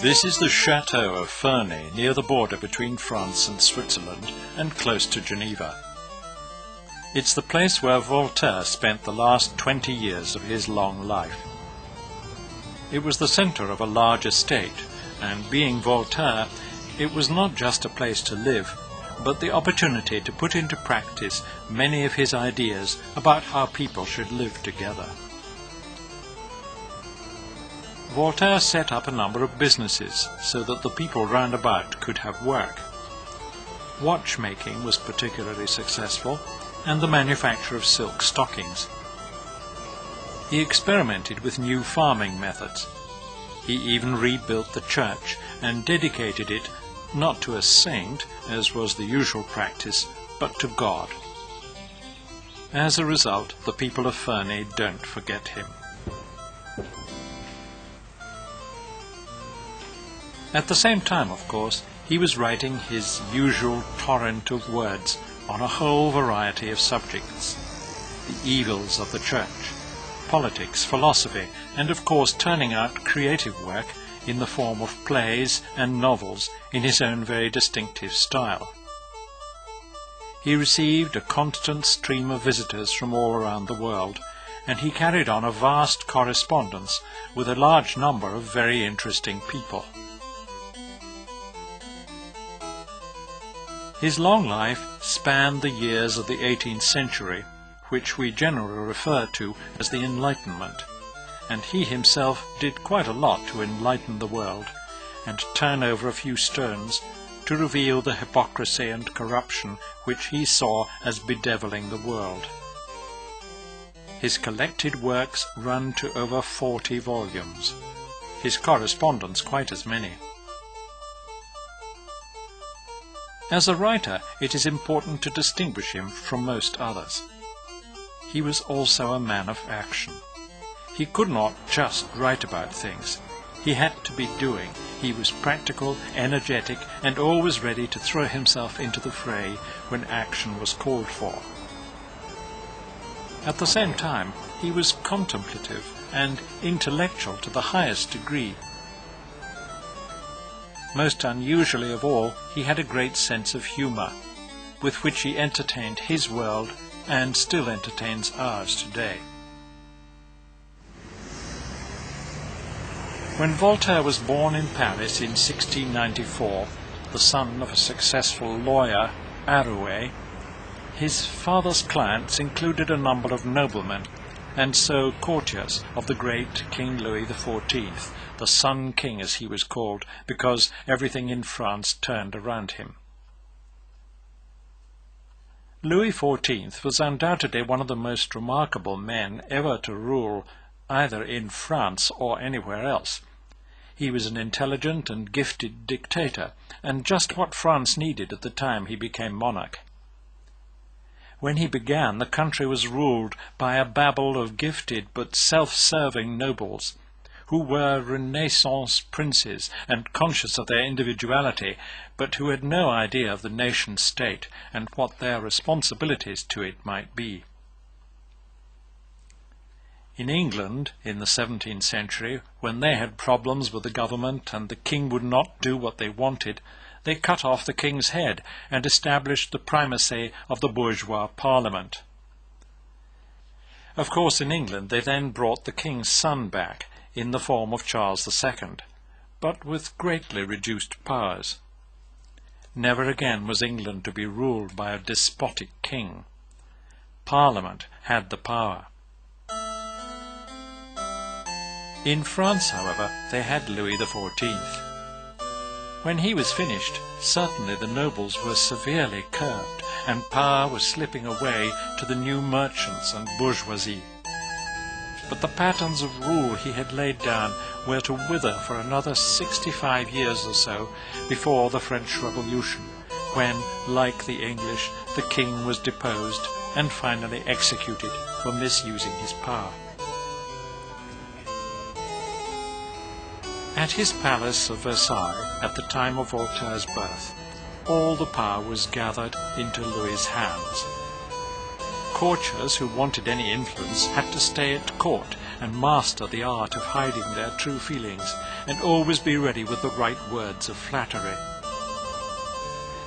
This is the chateau of Ferney, near the border between France and Switzerland, and close to Geneva. It's the place where Voltaire spent the last 20 years of his long life. It was the centre of a large estate, and being Voltaire, it was not just a place to live, but the opportunity to put into practice many of his ideas about how people should live together. Voltaire set up a number of businesses so that the people round about could have work. Watchmaking was particularly successful, and the manufacture of silk stockings. He experimented with new farming methods. He even rebuilt the church and dedicated it not to a saint, as was the usual practice, but to God. As a result, the people of Ferney don't forget him. At the same time, of course, he was writing his usual torrent of words on a whole variety of subjects: the evils of the church, politics, philosophy, and of course turning out creative work in the form of plays and novels in his own very distinctive style. He received a constant stream of visitors from all around the world, and he carried on a vast correspondence with a large number of very interesting people. His long life spanned the years of the 18th century, which we generally refer to as the Enlightenment, and he himself did quite a lot to enlighten the world and turn over a few stones to reveal the hypocrisy and corruption which he saw as bedeviling the world. His collected works run to over 40 volumes, his correspondence quite as many. As a writer, it is important to distinguish him from most others. He was also a man of action. He could not just write about things. He had to be doing. He was practical, energetic, and always ready to throw himself into the fray when action was called for. At the same time, he was contemplative and intellectual to the highest degree. Most unusually of all, he had a great sense of humour, with which he entertained his world and still entertains ours today. When Voltaire was born in Paris in 1694, the son of a successful lawyer, Arouet, his father's clients included a number of noblemen, and so courtiers of the great King Louis XIV, the Sun King as he was called, because everything in France turned around him. Louis XIV was undoubtedly one of the most remarkable men ever to rule either in France or anywhere else. He was an intelligent and gifted dictator, and just what France needed at the time he became monarch. When he began, the country was ruled by a babel of gifted but self-serving nobles, who were Renaissance princes and conscious of their individuality, but who had no idea of the nation-state and what their responsibilities to it might be. In England, in the 17th century, when they had problems with the government and the king would not do what they wanted, they cut off the king's head and established the primacy of the bourgeois parliament. Of course, in England they then brought the king's son back in the form of Charles II, but with greatly reduced powers. Never again was England to be ruled by a despotic king. Parliament had the power. In France, however, they had Louis XIV. When he was finished, certainly the nobles were severely curbed, and power was slipping away to the new merchants and bourgeoisie. But the patterns of rule he had laid down were to wither for another 65 years or so before the French Revolution, when, like the English, the king was deposed and finally executed for misusing his power. At his palace of Versailles, at the time of Voltaire's birth, all the power was gathered into Louis's hands. Courtiers who wanted any influence had to stay at court and master the art of hiding their true feelings, and always be ready with the right words of flattery.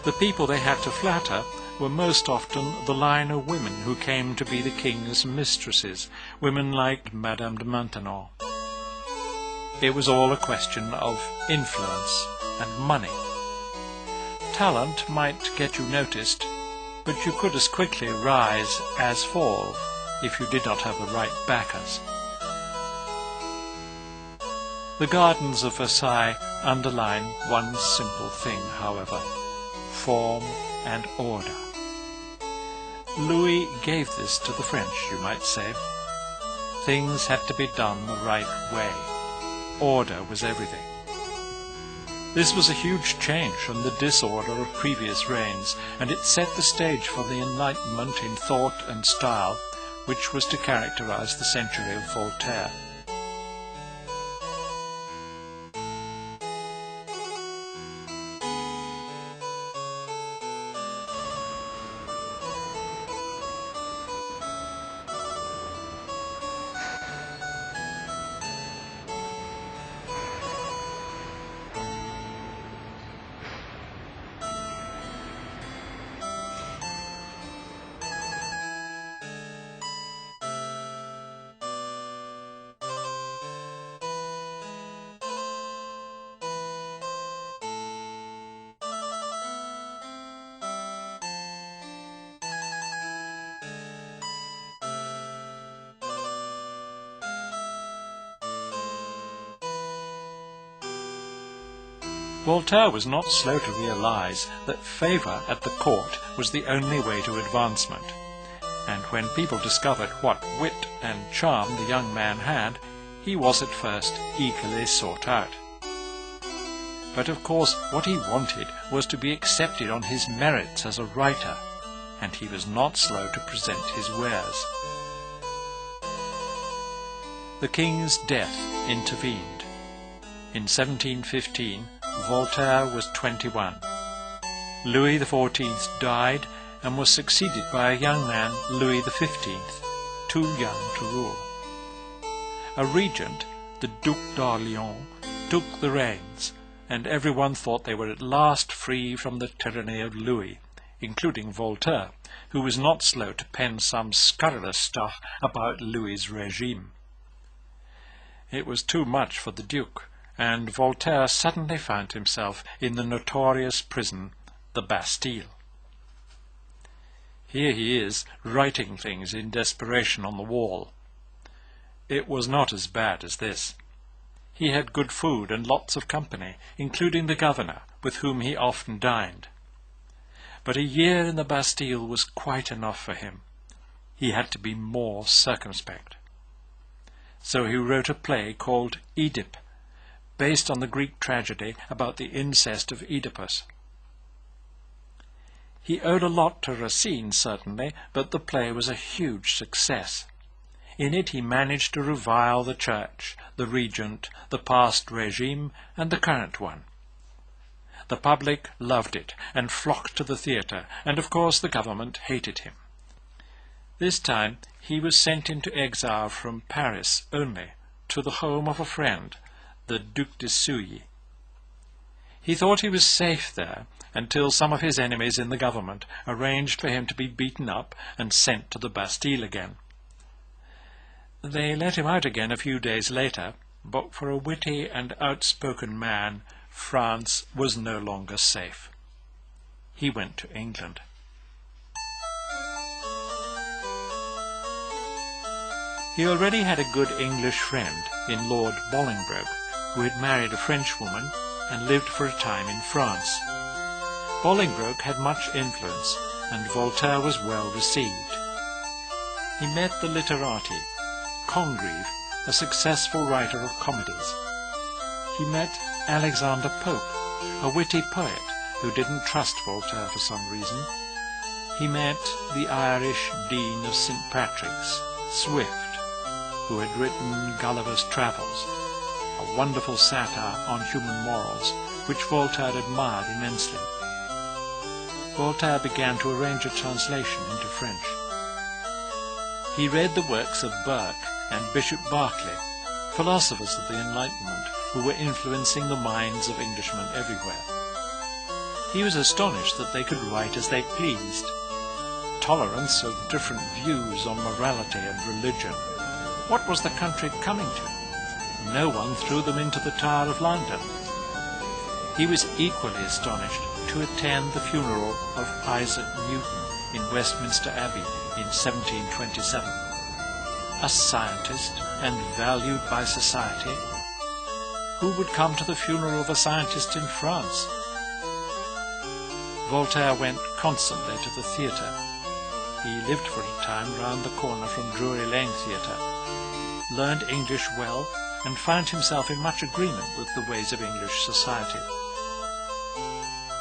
The people they had to flatter were most often the line of women who came to be the king's mistresses, women like Madame de Maintenon. It was all a question of influence and money. Talent might get you noticed, but you could as quickly rise as fall if you did not have the right backers. The gardens of Versailles underline one simple thing, however: form and order. Louis gave this to the French, you might say. Things had to be done the right way. Order was everything. This was a huge change from the disorder of previous reigns, and it set the stage for the enlightenment in thought and style which was to characterize the century of Voltaire. Voltaire was not slow to realize that favour at the court was the only way to advancement, and when people discovered what wit and charm the young man had, he was at first eagerly sought out. But of course what he wanted was to be accepted on his merits as a writer, and he was not slow to present his wares. The king's death intervened. In 1715, Voltaire was 21. Louis XIV died and was succeeded by a young man, Louis XV, too young to rule. A regent, the Duc d'Orléans, took the reins, and everyone thought they were at last free from the tyranny of Louis, including Voltaire, who was not slow to pen some scurrilous stuff about Louis's regime. It was too much for the Duke, and Voltaire suddenly found himself in the notorious prison, the Bastille. Here he is, writing things in desperation on the wall. It was not as bad as this. He had good food and lots of company, including the governor, with whom he often dined. But a year in the Bastille was quite enough for him. He had to be more circumspect. So he wrote a play called Oedipe, based on the Greek tragedy about the incest of Oedipus. He owed a lot to Racine, certainly, but the play was a huge success. In it he managed to revile the church, the regent, the past regime, and the current one. The public loved it and flocked to the theatre, and of course the government hated him. This time he was sent into exile from Paris only, to the home of a friend, the Duc de Sully. He thought he was safe there until some of his enemies in the government arranged for him to be beaten up and sent to the Bastille again. They let him out again a few days later, but for a witty and outspoken man, France was no longer safe. He went to England. He already had a good English friend in Lord Bolingbroke, who had married a Frenchwoman and lived for a time in France. Bolingbroke had much influence, and Voltaire was well received. He met the literati, Congreve, a successful writer of comedies. He met Alexander Pope, a witty poet who didn't trust Voltaire for some reason. He met the Irish Dean of St. Patrick's, Swift, who had written Gulliver's Travels, a wonderful satire on human morals, which Voltaire admired immensely. Voltaire began to arrange a translation into French. He read the works of Burke and Bishop Berkeley, philosophers of the Enlightenment who were influencing the minds of Englishmen everywhere. He was astonished that they could write as they pleased. Tolerance of different views on morality and religion. What was the country coming to? No one threw them into the Tower of London. He was equally astonished to attend the funeral of Isaac Newton in Westminster Abbey in 1727. A scientist and valued by society. Who would come to the funeral of a scientist in France? Voltaire went constantly to the theatre. He lived for a time round the corner from Drury Lane Theatre, learned English well, and found himself in much agreement with the ways of English society.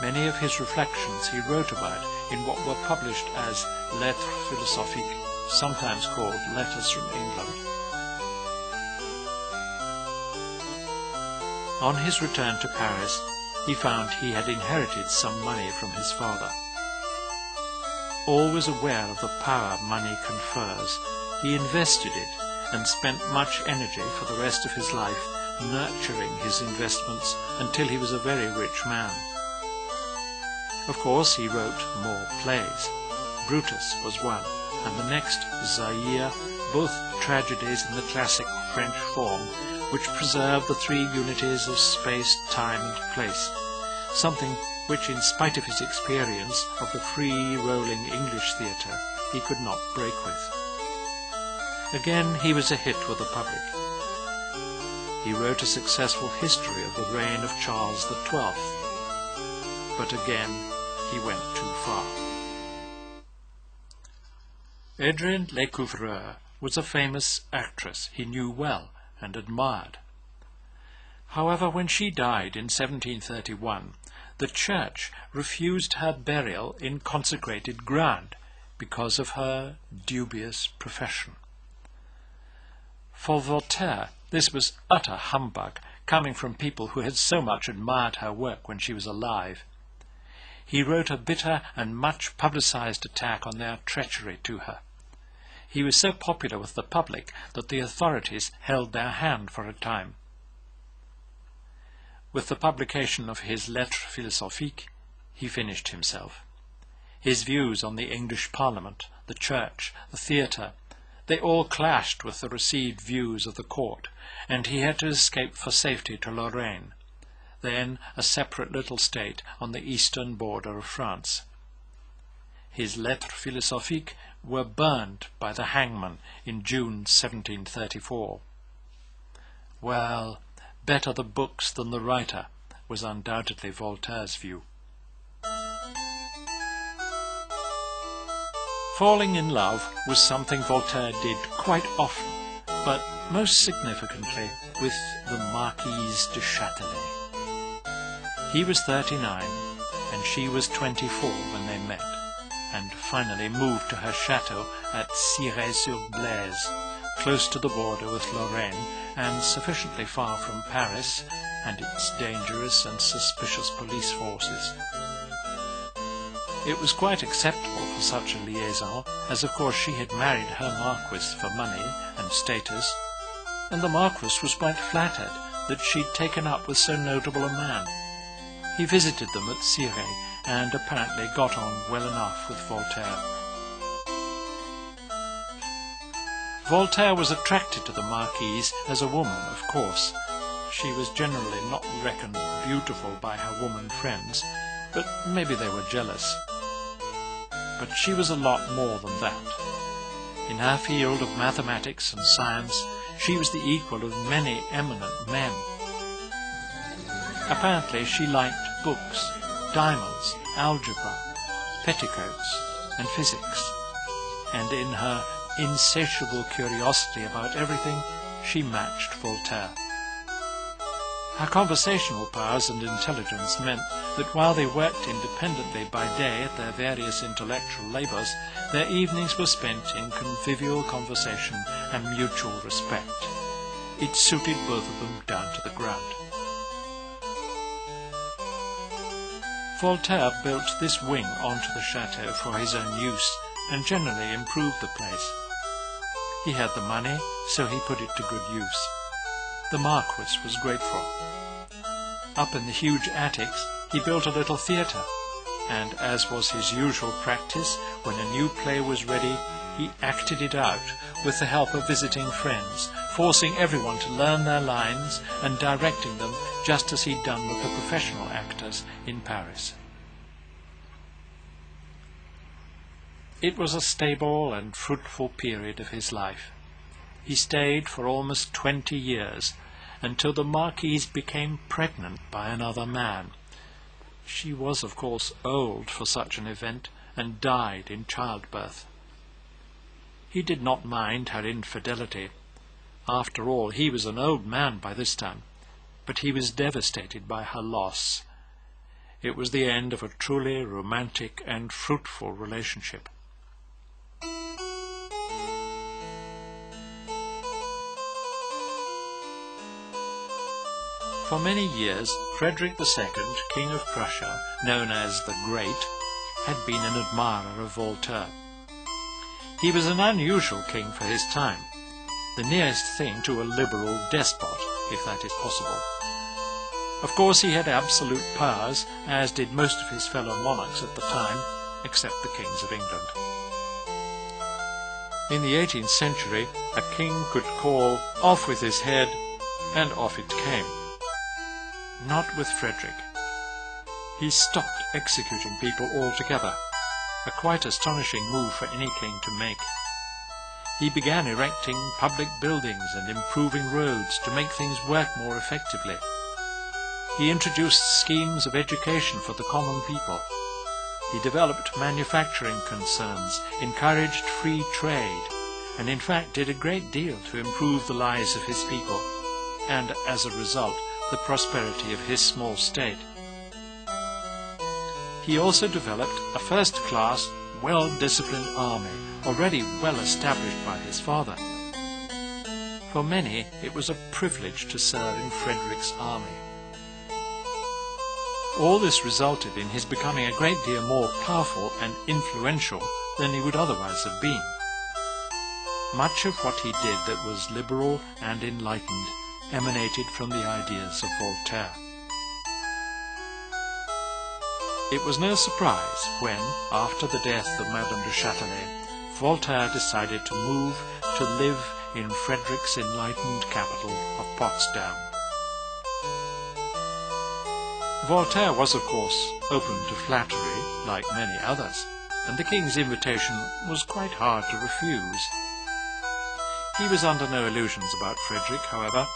Many of his reflections he wrote about in what were published as Lettres philosophiques, sometimes called Letters from England. On his return to Paris, he found he had inherited some money from his father. Always aware of the power money confers, he invested it and spent much energy for the rest of his life nurturing his investments until he was a very rich man. Of course, he wrote more plays. Brutus was one, and the next, Zaire, both tragedies in the classic French form, which preserve the three unities of space, time, and place, something which, in spite of his experience of the free-rolling English theatre, he could not break with. Again, he was a hit with the public. He wrote a successful history of the reign of Charles XII, but again, he went too far. Adrienne Lecouvreur was a famous actress he knew well and admired. However, when she died in 1731, the Church refused her burial in consecrated ground because of her dubious profession. For Voltaire, this was utter humbug, coming from people who had so much admired her work when she was alive. He wrote a bitter and much publicized attack on their treachery to her. He was so popular with the public that the authorities held their hand for a time. With the publication of his Lettres philosophiques, he finished himself. His views on the English Parliament, the Church, the theatre, they all clashed with the received views of the court, and he had to escape for safety to Lorraine, then a separate little state on the eastern border of France. His Lettres philosophiques were burned by the hangman in June 1734. Well, better the books than the writer was undoubtedly Voltaire's view. Falling in love was something Voltaire did quite often, but most significantly with the Marquise de Châtelet. He was 39 and she was 24 when they met, and finally moved to her chateau at Cirey-sur-Blaise, close to the border with Lorraine and sufficiently far from Paris and its dangerous and suspicious police forces. It was quite acceptable for such a liaison, as of course she had married her Marquis for money and status, and the Marquis was quite flattered that she'd taken up with so notable a man. He visited them at Cirey and apparently got on well enough with Voltaire. Voltaire was attracted to the Marquise as a woman, of course. She was generally not reckoned beautiful by her woman friends, but maybe they were jealous. But she was a lot more than that. In her field of mathematics and science, she was the equal of many eminent men. Apparently she liked books, diamonds, algebra, petticoats, and physics, and in her insatiable curiosity about everything, she matched Voltaire. Her conversational powers and intelligence meant that while they worked independently by day at their various intellectual labours, their evenings were spent in convivial conversation and mutual respect. It suited both of them down to the ground. Voltaire built this wing onto the chateau for his own use and generally improved the place. He had the money, so he put it to good use. The Marquis was grateful. Up in the huge attics, he built a little theatre, and as was his usual practice, when a new play was ready, he acted it out with the help of visiting friends, forcing everyone to learn their lines and directing them just as he'd done with the professional actors in Paris. It was a stable and fruitful period of his life. He stayed for almost 20 years, until the Marquise became pregnant by another man. She was, of course, old for such an event, and died in childbirth. He did not mind her infidelity. After all, he was an old man by this time, but he was devastated by her loss. It was the end of a truly romantic and fruitful relationship. For many years, Frederick II, King of Prussia, known as the Great, had been an admirer of Voltaire. He was an unusual king for his time, the nearest thing to a liberal despot, if that is possible. Of course, he had absolute powers, as did most of his fellow monarchs at the time, except the kings of England. In the 18th century, a king could call, "Off with his head," and off it came. Not with Frederick. He stopped executing people altogether, a quite astonishing move for any king to make. He began erecting public buildings and improving roads to make things work more effectively. He introduced schemes of education for the common people. He developed manufacturing concerns, encouraged free trade, and in fact did a great deal to improve the lives of his people, and as a result, the prosperity of his small state. He also developed a first-class, well-disciplined army, already well established by his father. For many, it was a privilege to serve in Frederick's army. All this resulted in his becoming a great deal more powerful and influential than he would otherwise have been. Much of what he did that was liberal and enlightened emanated from the ideas of Voltaire. It was no surprise when, after the death of Madame de Châtelet, Voltaire decided to move to live in Frederick's enlightened capital of Potsdam. Voltaire was, of course, open to flattery, like many others, and the king's invitation was quite hard to refuse. He was under no illusions about Frederick, however.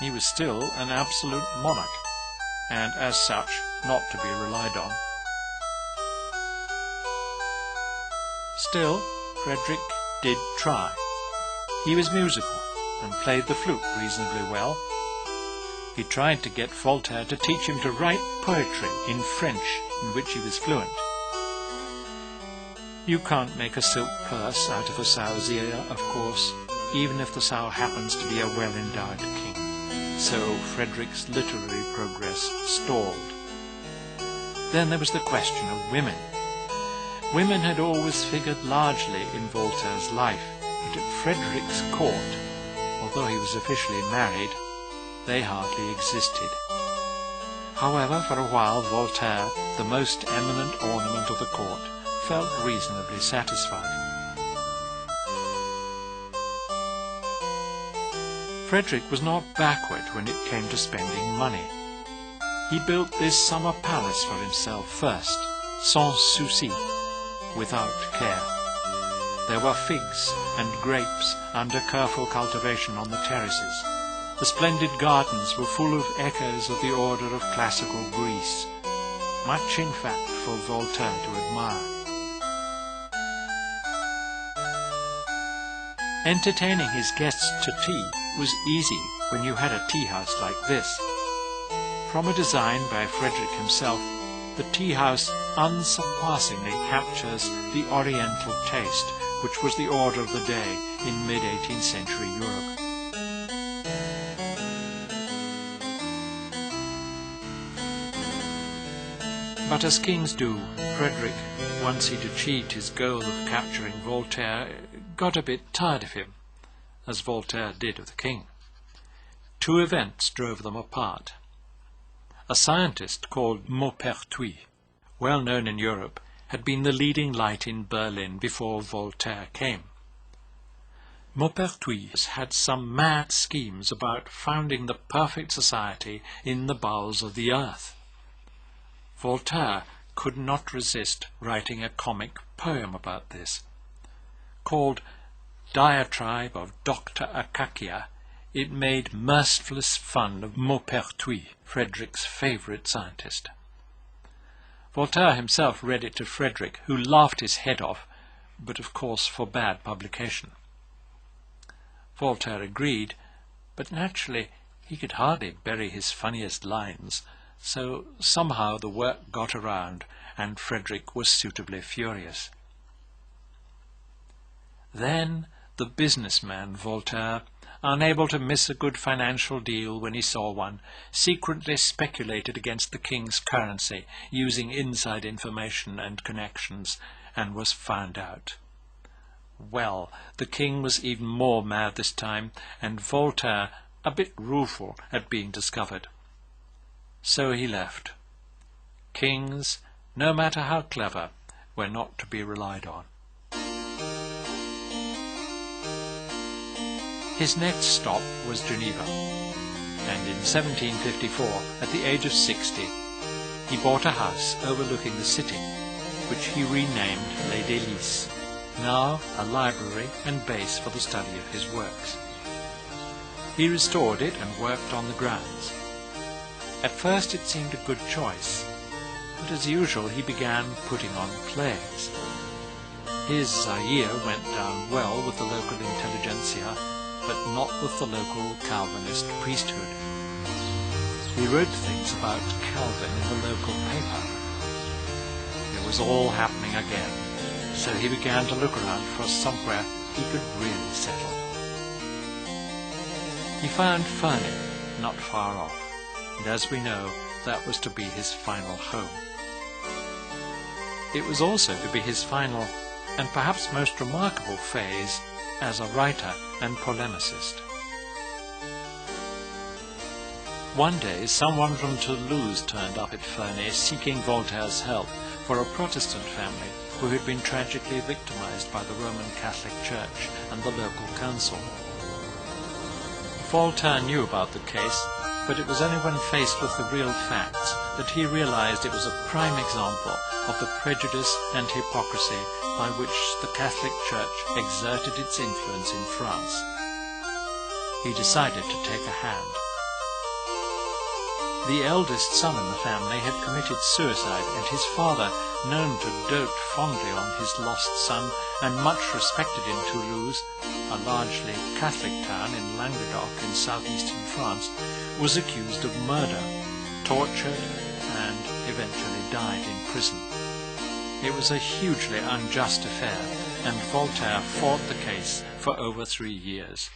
He was still an absolute monarch, and as such not to be relied on. Still, Frederick did try. He was musical and played the flute reasonably well. He tried to get Voltaire to teach him to write poetry in French, in which he was fluent. You can't make a silk purse out of a sow's ear, of course, even if the sow happens to be a well-endowed king. So Frederick's literary progress stalled. Then there was the question of women. Women had always figured largely in Voltaire's life, but at Frederick's court, although he was officially married, they hardly existed. However, for a while Voltaire, the most eminent ornament of the court, felt reasonably satisfied. Frederick was not backward when it came to spending money. He built this summer palace for himself first, sans souci, without care. There were figs and grapes under careful cultivation on the terraces. The splendid gardens were full of echoes of the order of classical Greece, much in fact for Voltaire to admire. Entertaining his guests to tea was easy when you had a tea house like this. From a design by Frederick himself, the tea house unsurpassingly captures the Oriental taste, which was the order of the day in mid-18th century Europe. But as kings do, Frederick, once he'd achieved his goal of capturing Voltaire, got a bit tired of him, as Voltaire did of the king. Two events drove them apart. A scientist called Maupertuis, well known in Europe, had been the leading light in Berlin before Voltaire came. Maupertuis had some mad schemes about founding the perfect society in the bowels of the earth. Voltaire could not resist writing a comic poem about this. Called Diatribe of Dr. Akakia, it made merciless fun of Maupertuis, Frederick's favourite scientist. Voltaire himself read it to Frederick, who laughed his head off, but of course forbade publication. Voltaire agreed, but naturally he could hardly bury his funniest lines, so somehow the work got around, and Frederick was suitably furious. Then the businessman Voltaire, unable to miss a good financial deal when he saw one, secretly speculated against the king's currency, using inside information and connections, and was found out. Well, the king was even more mad this time, and Voltaire a bit rueful at being discovered. So he left. Kings, no matter how clever, were not to be relied on. His next stop was Geneva, and in 1754, at the age of 60, he bought a house overlooking the city, which he renamed Les Délices, now a library and base for the study of his works. He restored it and worked on the grounds. At first it seemed a good choice, but as usual he began putting on plays. His Zaire went down well with the local intelligentsia, but not with the local Calvinist priesthood. He wrote things about Calvin in the local paper. It was all happening again, so he began to look around for somewhere he could really settle. He found Ferney, not far off, and as we know, that was to be his final home. It was also to be his final, and perhaps most remarkable phase, as a writer and polemicist. One day someone from Toulouse turned up at Ferney seeking Voltaire's help for a Protestant family who had been tragically victimized by the Roman Catholic Church and the local council. Voltaire knew about the case, but it was only when faced with the real facts that he realized it was a prime example of the prejudice and hypocrisy by which the Catholic Church exerted its influence in France. He decided to take a hand. The eldest son in the family had committed suicide, and his father, known to dote fondly on his lost son and much respected in Toulouse, a largely Catholic town in Languedoc in southeastern France, was accused of murder, tortured, and eventually died in prison. It was a hugely unjust affair, and Voltaire fought the case for over 3 years.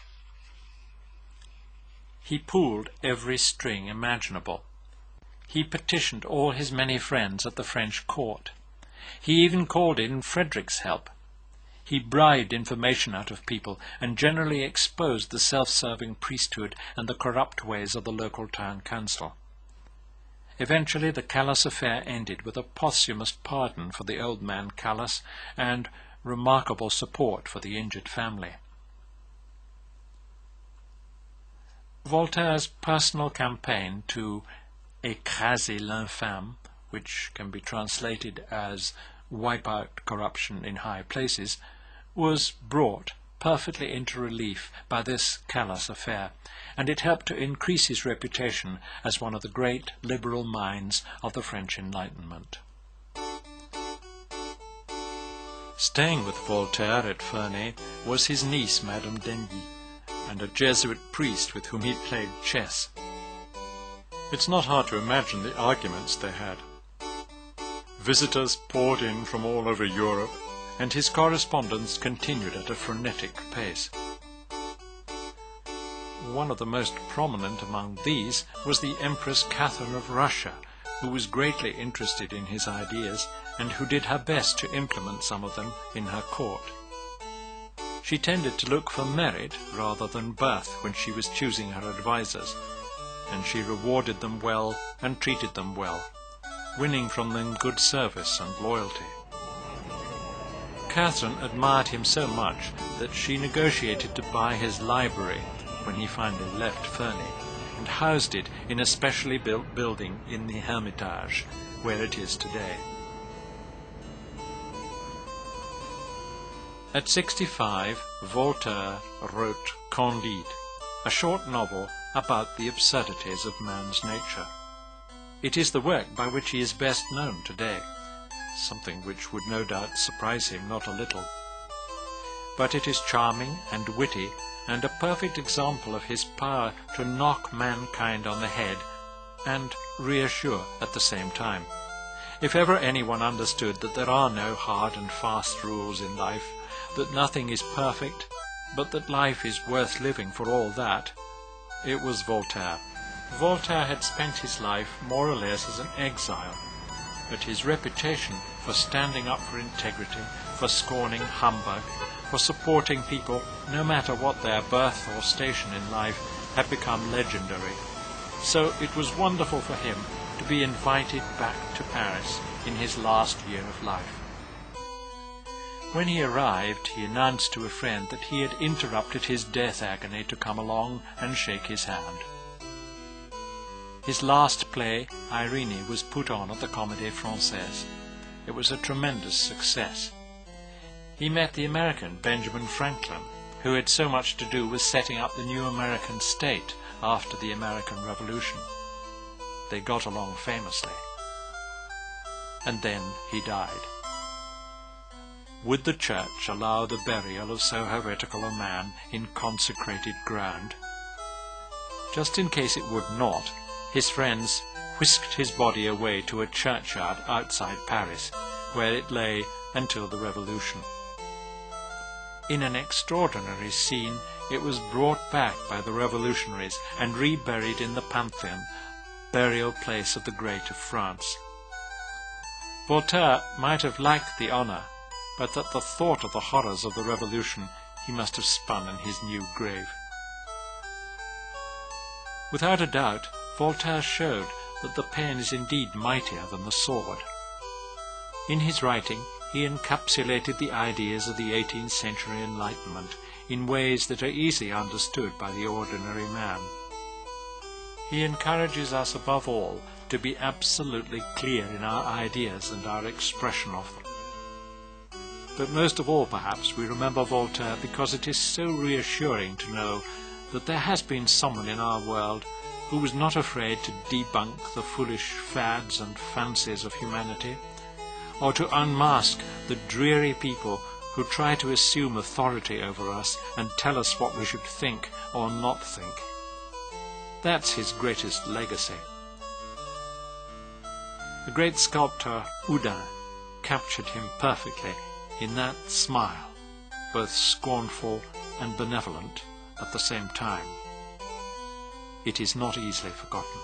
He pulled every string imaginable. He petitioned all his many friends at the French court. He even called in Frederick's help. He bribed information out of people and generally exposed the self-serving priesthood and the corrupt ways of the local town council. Eventually the Calas affair ended with a posthumous pardon for the old man Calas and remarkable support for the injured family. Voltaire's personal campaign to écraser l'infâme, which can be translated as wipe out corruption in high places, was brought perfectly into relief by this Calas affair, and it helped to increase his reputation as one of the great liberal minds of the French Enlightenment. Staying with Voltaire at Ferney was his niece, Madame d'Enghien, and a Jesuit priest with whom he played chess. It's not hard to imagine the arguments they had. Visitors poured in from all over Europe, and his correspondence continued at a frenetic pace. One of the most prominent among these was the Empress Catherine of Russia, who was greatly interested in his ideas and who did her best to implement some of them in her court. She tended to look for merit rather than birth when she was choosing her advisers, and she rewarded them well and treated them well, winning from them good service and loyalty. Catherine admired him so much that she negotiated to buy his library when he finally left Ferney, and housed it in a specially built building in the Hermitage, where it is today. At 65, Voltaire wrote Candide, a short novel about the absurdities of man's nature. It is the work by which he is best known today, something which would no doubt surprise him not a little. But it is charming and witty, and a perfect example of his power to knock mankind on the head and reassure at the same time. If ever anyone understood that there are no hard and fast rules in life, that nothing is perfect, but that life is worth living for all that, it was Voltaire. Voltaire had spent his life more or less as an exile, but his reputation for standing up for integrity, for scorning humbug, for supporting people no matter what their birth or station in life, had become legendary. So it was wonderful for him to be invited back to Paris in his last year of life. When he arrived, he announced to a friend that he had interrupted his death agony to come along and shake his hand. His last play, Irene, was put on at the Comédie Française. It was a tremendous success. He met the American Benjamin Franklin, who had so much to do with setting up the new American state after the American Revolution. They got along famously. And then he died. Would the Church allow the burial of so heretical a man in consecrated ground? Just in case it would not, his friends whisked his body away to a churchyard outside Paris, where it lay until the Revolution. In an extraordinary scene, it was brought back by the revolutionaries and reburied in the Pantheon, burial place of the great of France. Voltaire might have liked the honour, but at the thought of the horrors of the Revolution he must have spun in his new grave. Without a doubt, Voltaire showed that the pen is indeed mightier than the sword. In his writing, he encapsulated the ideas of the 18th century Enlightenment in ways that are easily understood by the ordinary man. He encourages us above all to be absolutely clear in our ideas and our expression of them. But most of all, perhaps, we remember Voltaire because it is so reassuring to know that there has been someone in our world who was not afraid to debunk the foolish fads and fancies of humanity, or to unmask the dreary people who try to assume authority over us and tell us what we should think or not think. That's his greatest legacy. The great sculptor Houdin captured him perfectly in that smile, both scornful and benevolent at the same time. It is not easily forgotten.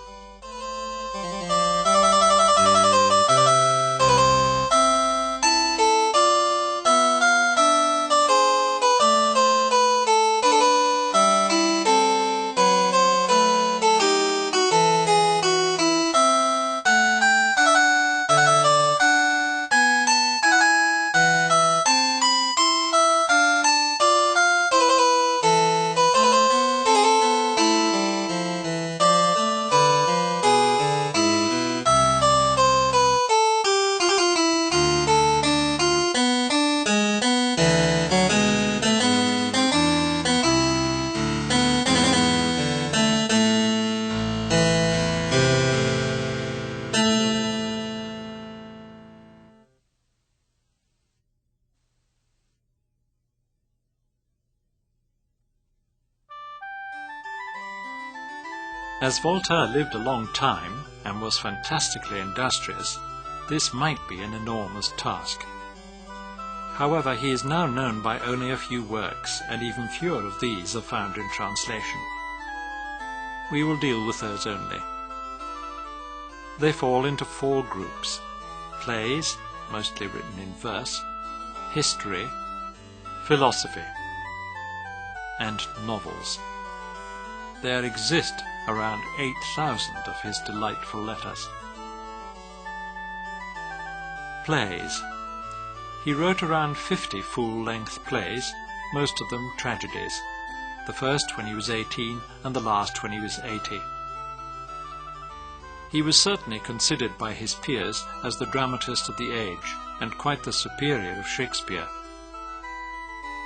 As Voltaire lived a long time and was fantastically industrious, this might be an enormous task. However, he is now known by only a few works, and even fewer of these are found in translation. We will deal with those only. They fall into 4 groups: plays, mostly written in verse, history, philosophy, and novels. There exist around 8,000 of his delightful letters. Plays. He wrote around 50 full-length plays, most of them tragedies, the first when he was 18 and the last when he was 80. He was certainly considered by his peers as the dramatist of the age, and quite the superior of Shakespeare.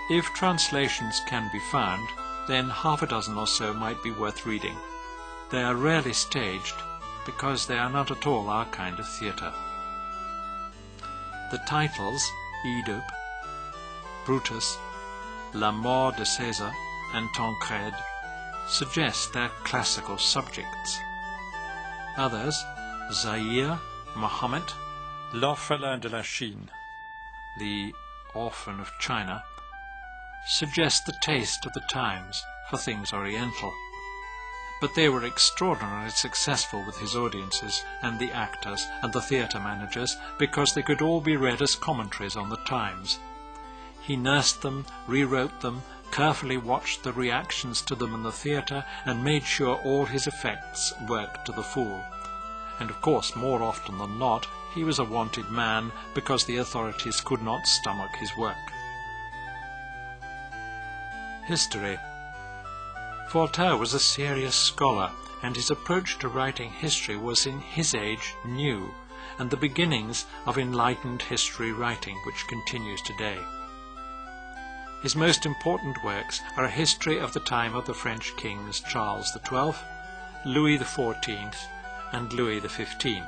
If translations can be found, then half a dozen or so might be worth reading. They are rarely staged, because they are not at all our kind of theatre. The titles, Oedipe, Brutus, La Mort de César, and Tancred, suggest their classical subjects. Others, Zaire, Mohammed, L'Orphelin de la Chine, the Orphan of China, suggest the taste of the times for things oriental. But they were extraordinarily successful with his audiences and the actors and the theatre managers because they could all be read as commentaries on the times. He nursed them, rewrote them, carefully watched the reactions to them in the theatre, and made sure all his effects worked to the full. And of course, more often than not, he was a wanted man because the authorities could not stomach his work. History. Voltaire was a serious scholar, and his approach to writing history was in his age new, and the beginnings of enlightened history writing which continues today. His most important works are a history of the time of the French kings Charles XII, Louis XIV, and Louis XV.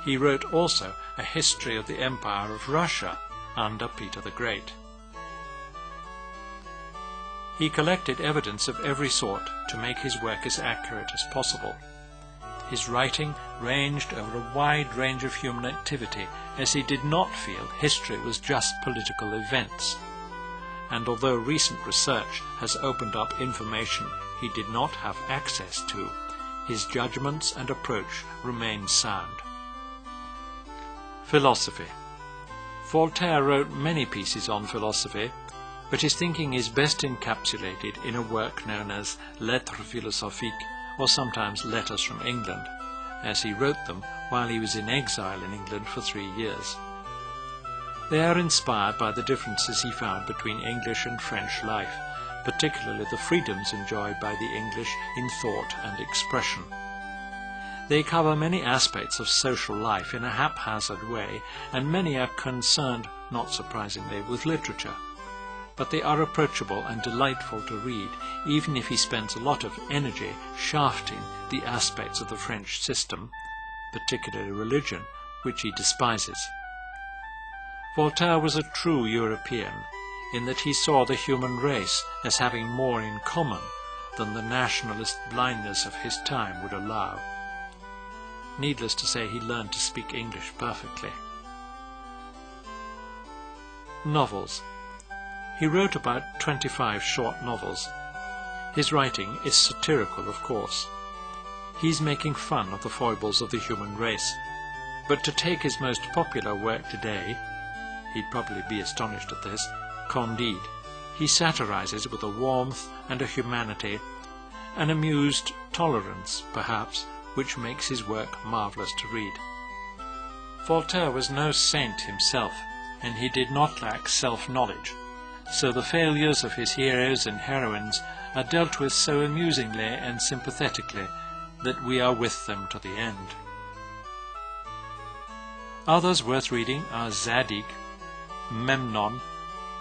He wrote also a history of the Empire of Russia under Peter the Great. He collected evidence of every sort to make his work as accurate as possible. His writing ranged over a wide range of human activity, as he did not feel history was just political events. And although recent research has opened up information he did not have access to, his judgments and approach remain sound. Philosophy. Voltaire wrote many pieces on philosophy, but his thinking is best encapsulated in a work known as Lettres philosophiques, or sometimes Letters from England, as he wrote them while he was in exile in England for 3 years. They are inspired by the differences he found between English and French life, particularly the freedoms enjoyed by the English in thought and expression. They cover many aspects of social life in a haphazard way, and many are concerned, not surprisingly, with literature. But they are approachable and delightful to read, even if he spends a lot of energy shafting the aspects of the French system, particularly religion, which he despises. Voltaire was a true European, in that he saw the human race as having more in common than the nationalist blindness of his time would allow. Needless to say, he learned to speak English perfectly. Novels. He wrote about 25 short novels. His writing is satirical, of course. He's making fun of the foibles of the human race. But to take his most popular work today, he'd probably be astonished at this, Candide, he satirizes with a warmth and a humanity, an amused tolerance, perhaps, which makes his work marvelous to read. Voltaire was no saint himself, and he did not lack self-knowledge, so the failures of his heroes and heroines are dealt with so amusingly and sympathetically that we are with them to the end. Others worth reading are Zadig, Memnon,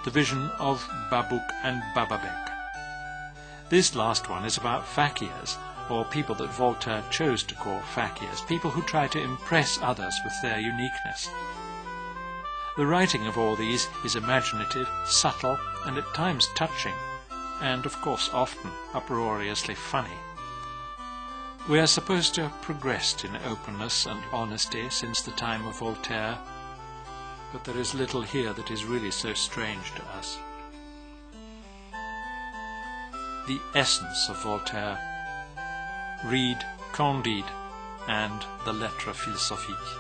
The Vision of Babuk and Bababek. This last one is about fakirs, or people that Voltaire chose to call fakirs, people who try to impress others with their uniqueness. The writing of all these is imaginative, subtle, and at times touching, and of course often uproariously funny. We are supposed to have progressed in openness and honesty since the time of Voltaire, but there is little here that is really so strange to us. The essence of Voltaire. Read Candide and the Lettres philosophiques.